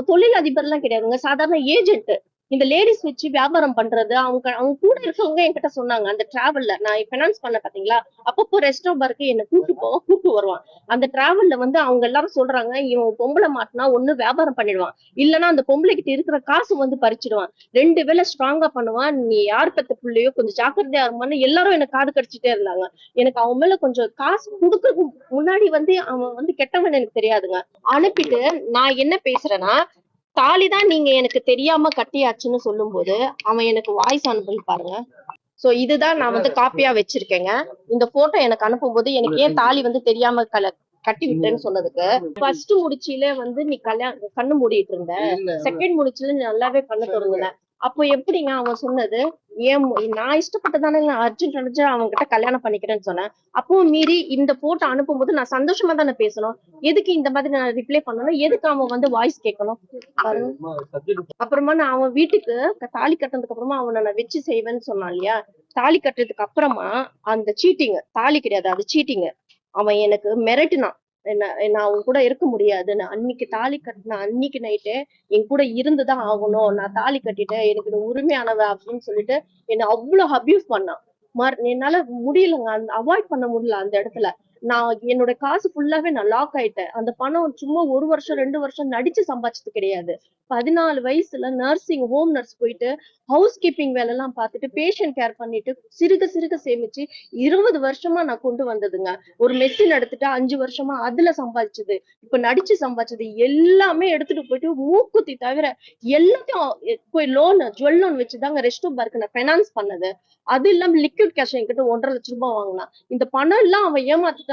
அவன் தொழில் அதிபர்லாம் கிடையாதுங்க, சாதாரண ஏஜென்ட். இந்த லேடிஸ் வச்சு வியாபாரம் பண்றது. அவங்க கூட இருக்கவங்க என்கிட்ட சொன்னாங்க, அந்த டிராவல்ல நான் பினான்ஸ் பண்ண பாத்தீங்களா, அப்பப்போ ரெஸ்டோ பார்க்கு என்ன கூட்டு வருவான். அந்த டிராவல்ல வந்து அவங்க எல்லாரும் சொல்றாங்க, இவன் பொம்பளை மாட்டினா ஒண்ணு வியாபாரம் பண்ணிடுவான், இல்லன்னா அந்த பொம்பளை கிட்ட இருக்கிற காசு வந்து பறிச்சிடுவான், 2 வேளை ஸ்ட்ராங்கா பண்ணுவான், நீ யார் பெத்த பிள்ளையோ கொஞ்சம் ஜாக்கிரதையா இருமான்னு எல்லாரும் எனக்கு காது கடிச்சிட்டே இருந்தாங்க. எனக்கு அவன் மேல கொஞ்சம் காசு கொடுக்கறதுக்கு முன்னாடி வந்து அவன் வந்து கெட்டவன் எனக்கு தெரியாதுங்க. அனுப்பிட்டு நான் என்ன பேசுறேன்னா, தாலிதான் நீங்க எனக்கு தெரியாம கட்டியாச்சுன்னு சொல்லும் போது அவன் எனக்கு வாய்ஸ் அனுப்பி பாருங்க. சோ இதுதான் நான் வந்து காப்பியா வச்சிருக்கேங்க. இந்த போட்டோ எனக்கு அனுப்பும் போது எனக்கு ஏன் தாலி வந்து தெரியாம கட்டி விட்டேன்னு சொன்னதுக்கு, ஃபர்ஸ்ட் முடிச்சில வந்து நீ கண்ணு மூடிட்டு இருந்த, செகண்ட் முடிச்சில நீ நல்லாவே கண்ணு திறந்துன. அப்போ எப்படிங்க அவன் சொன்னது? ஏன் நான் இஷ்டப்பட்டதானே அர்ஜுன் அவன் கிட்ட கல்யாணம் பண்ணிக்கிறேன்னு சொன்னேன். அப்பவும் மீறி இந்த போட்டோ அனுப்பும் போது நான் சந்தோஷமா தானே பேசணும், எதுக்கு இந்த மாதிரி நான் ரிப்ளை பண்ணணும், எதுக்கு அவன் வந்து வாய்ஸ் கேட்கணும்? அப்புறமா நான் அவன் வீட்டுக்கு தாலி கட்டினதுக்கு அப்புறமா அவனை நான் வச்சு செய்வேன்னு சொன்னான் இல்லையா, தாலி கட்டுறதுக்கு அப்புறமா அந்த சீட்டிங் தாலி கிடையாது, அது சீட்டிங். அவன் எனக்கு மிரட்டினான், நான் அவன் கூட இருக்க முடியாதுன்னு. அன்னைக்கு தாலி கட்டின அன்னைக்கு நைட்டு என் கூட இருந்துதான் ஆகணும், நான் தாலி கட்டிட்டேன், எனக்கு உரிமையானவ அப்படின்னு சொல்லிட்டு என்ன அவ்வளவு அபியூஸ் பண்ணான். என்னால முடியலங்க, அவாய்ட் பண்ண முடியல அந்த இடத்துல. நான் என்னோட காசு ஃபுல்லாவே நான் லாக் ஆயிட்டேன். அந்த பணம் சும்மா 1 வருஷம் 2 வருஷம் நடிச்சு சம்பாதிச்சது கிடையாது. 14 வயசுல நர்சிங் ஹோம் நர்ஸ் போயிட்டு ஹவுஸ் கீப்பிங் வேலை எல்லாம் பார்த்துட்டு பேஷண்ட் கேர் பண்ணிட்டு சிறுக சிறுக சேமிச்சு 20 வருஷமா நான் கொண்டு வந்ததுங்க. ஒரு மெஷின் எடுத்துட்டு 5 வருஷமா அதுல சம்பாதிச்சது, இப்ப நடிச்சு சம்பாதிச்சது எல்லாமே எடுத்துட்டு போயிட்டு மூக்குத்தி தவிர எல்லாத்தையும் போய் ஜுவல் லோன் வச்சுதாங்க ரெஸ்டோ பார்க்கு நான் பைனான்ஸ் பண்ணது. அது இல்லாம லிக்விட் கேஷ் என்கிட்ட 1,50,000 வாங்கினான். இந்த பணம் எல்லாம் அவன் ஏமாத்திட்டான்னு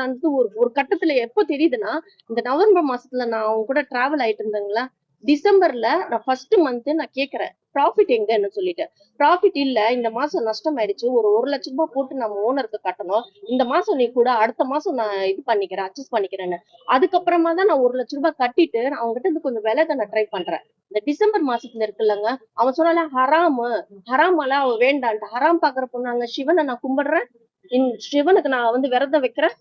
ஒரு கட்டத்துல எப்ப தெரியுதுன்னா, இந்த நவம்பர் மாசத்துல நான் அவங்க கூட டிராவல் ஆயிட்டு இருந்தேங்களா, டிசம்பர்ல நான் ஃபர்ஸ்ட் மந்த் நான் கேக்குறேன் ப்ராஃபிட் எங்கன்னு சொல்லிட்டு. ப்ராஃபிட் இல்ல, இந்த மாசம் நஷ்டம் ஆயிடுச்சு, ஒரு 1,00,000 போட்டு நம்ம ஓனருக்கு கட்டணும், இந்த மாசம் நீ கூட அடுத்த மாசம் நான் இது பண்ணிக்கிறேன், அட்ஜஸ்ட் பண்ணிக்கிறேன்னு. அதுக்கப்புறமா தான் நான் 1,00,000 கட்டிட்டு அவங்க கிட்ட இருந்து கொஞ்சம் விலை நான் ட்ரை பண்றேன். இந்த டிசம்பர் மாசத்துல இருக்குல்லங்க, அவன் சொன்னால ஹராமெல்லாம் அவ வேண்டான்ட்டு. ஹராம் பாக்குற பொண்ணாங்க, சிவனை நான் கும்பிடுறேன், சிவனுக்கு நான் வந்து விரதம் வைக்கிறேன்.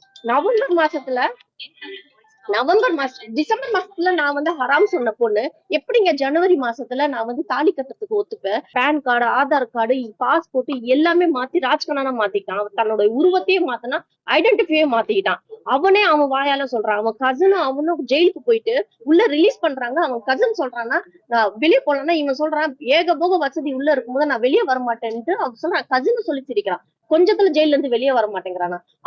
டிசம்பர் மாசத்துல நான் வந்து ஹராம் சொன்ன பொண்ணு எப்படிங்க ஜனவரி மாசத்துல நான் வந்து தாலி கட்டுறதுக்கு ஒத்துப்பேன்? Pan card, Aadhaar card, passport எல்லாமே மாத்தி ராஜ்கண்ணா மாத்திட்டான். அவன் தன்னோட உருவத்தையே மாத்தினா, ஐடென்டிட்டியே மாத்திக்கிட்டான். அவன் வாயால சொல்றான், அவன் கசனும் அவனும் ஜெயிலுக்கு போயிட்டு உள்ள ரிலீஸ் பண்றாங்க. அவன் கசன் சொல்றான்னா நான் வெளியே போனா, இவன் சொல்றான் ஏகபோக வசதி உள்ள இருக்கும்போது நான் வெளியே வர மாட்டேன்ட்டு அவன் சொல்றான். கசன்னு சொல்லி சிரிக்கிறான், கொஞ்சத்துல ஜெயில இருந்து வெளியே வர மாட்டேங்கிறானா.